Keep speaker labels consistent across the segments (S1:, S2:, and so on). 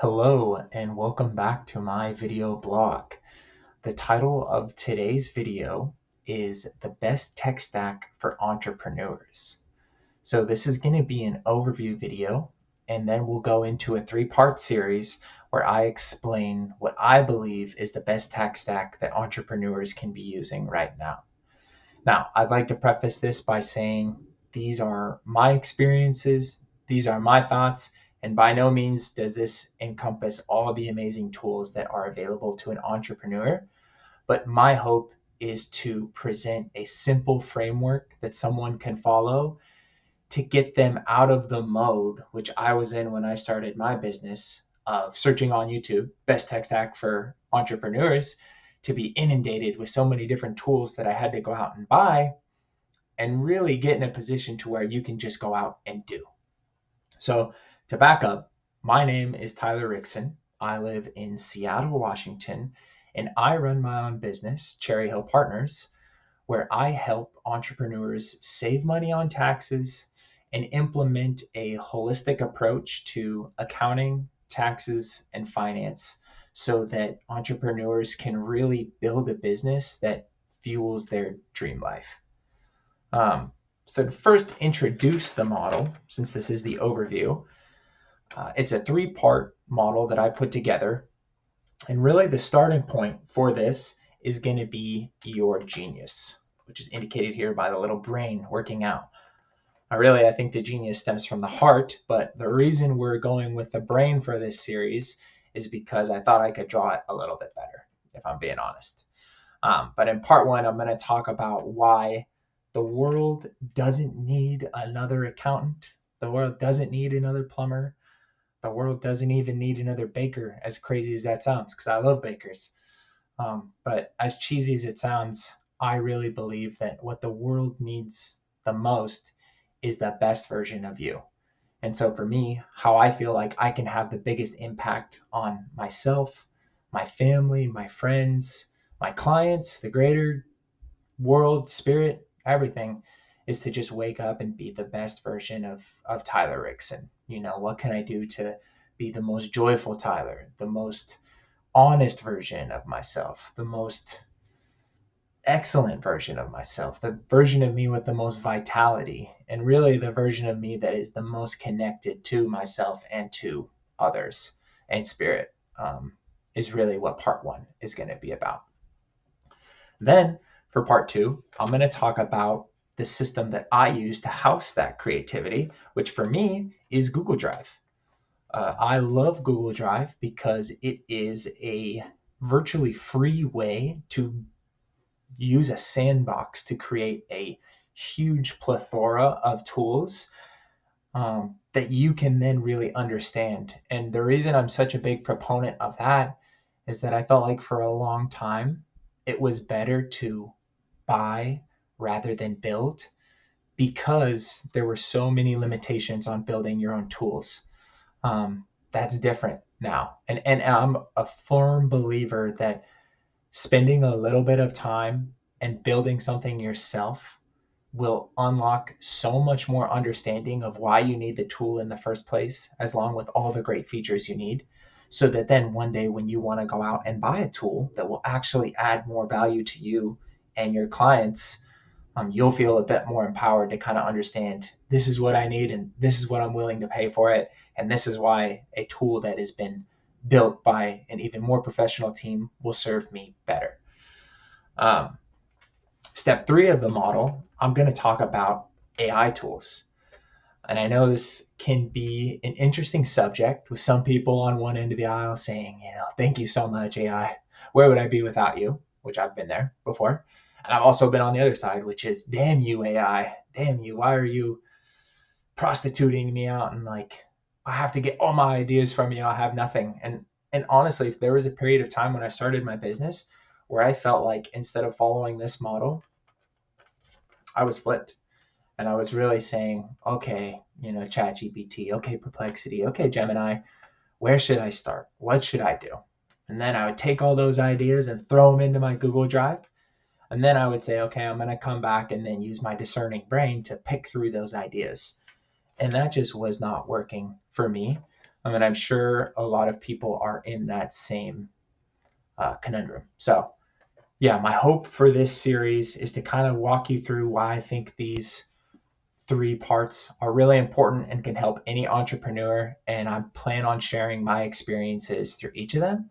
S1: Hello and welcome back to my video blog. The title of today's video is The Best Tech Stack for Entrepreneurs. So this is going to be an overview video, and then we'll go into a three-part series where I explain what I believe is the best tech stack that entrepreneurs can be using right now. Now, I'd like to preface this by saying these are my experiences, these are my thoughts, and by no means does this encompass all the amazing tools that are available to an entrepreneur. But my hope is to present a simple framework that someone can follow to get them out of the mode which I was in when I started my business of searching on YouTube, best tech stack for entrepreneurs, to be inundated with so many different tools that I had to go out and buy, and really get in a position to where you can just go out and do. So to back up, my name is Tyler Rickson. I live in Seattle, Washington, and I run my own business, Cherry Hill Partners, where I help entrepreneurs save money on taxes and implement a holistic approach to accounting, taxes, and finance so that entrepreneurs can really build a business that fuels their dream life. So to first introduce the model, since this is the overview, it's a three-part model that I put together. And really the starting point for this is going to be your genius, which is indicated here by the little brain working out. I think the genius stems from the heart, but the reason we're going with the brain for this series is because I thought I could draw it a little bit better, if I'm being honest. But in part one, I'm going to talk about why the world doesn't need another accountant. The world doesn't need another plumber. The world doesn't even need another baker, as crazy as that sounds, because I love bakers. But as cheesy as it sounds, I really believe that what the world needs the most is the best version of you. And so for me, how I feel like I can have the biggest impact on myself, my family, my friends, my clients, the greater world, spirit, everything, is to just wake up and be the best version of Tyler Rickson. What can I do to be the most joyful Tyler, the most honest version of myself, the most excellent version of myself, the version of me with the most vitality, and really the version of me that is the most connected to myself and to others and spirit, is really what part one is going to be about. Then for part two, I'm going to talk about the system that I use to house that creativity, which for me is Google Drive. I love Google Drive because it is a virtually free way to use a sandbox to create a huge plethora of tools that you can then really understand. And the reason I'm such a big proponent of that is that I felt like for a long time, it was better to buy rather than build because there were so many limitations on building your own tools. That's different now. And I'm a firm believer that spending a little bit of time and building something yourself will unlock so much more understanding of why you need the tool in the first place, as long with all the great features you need, so that then one day when you want to go out and buy a tool that will actually add more value to you and your clients, you'll feel a bit more empowered to kind of understand, this is what I need and this is what I'm willing to pay for it, and this is why a tool that has been built by an even more professional team will serve me better. Step three of the model, I'm going to talk about AI tools. And I know this can be an interesting subject with some people on one end of the aisle saying, thank you so much, AI. Where would I be without you? Which I've been there before. And I've also been on the other side, which is, damn you, AI. Damn you. Why are you prostituting me out? And like, I have to get all my ideas from you. I have nothing. And honestly, if there was a period of time when I started my business where I felt like instead of following this model, I was flipped. And I was really saying, okay, ChatGPT, okay, Perplexity, okay, Gemini, where should I start? What should I do? And then I would take all those ideas and throw them into my Google Drive. And then I would say, okay, I'm going to come back and then use my discerning brain to pick through those ideas. And that just was not working for me. I mean, I'm sure a lot of people are in that same conundrum. So yeah, my hope for this series is to kind of walk you through why I think these three parts are really important and can help any entrepreneur. And I plan on sharing my experiences through each of them.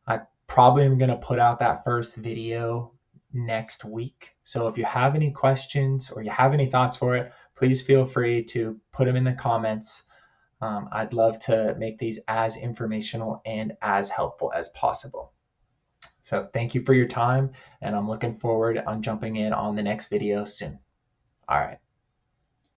S1: I probably am going to put out that first video next week. So if you have any questions or you have any thoughts for it, please feel free to put them in the comments. I'd love to make these as informational and as helpful as possible. So thank you for your time, and I'm looking forward on jumping in on the next video soon. All right.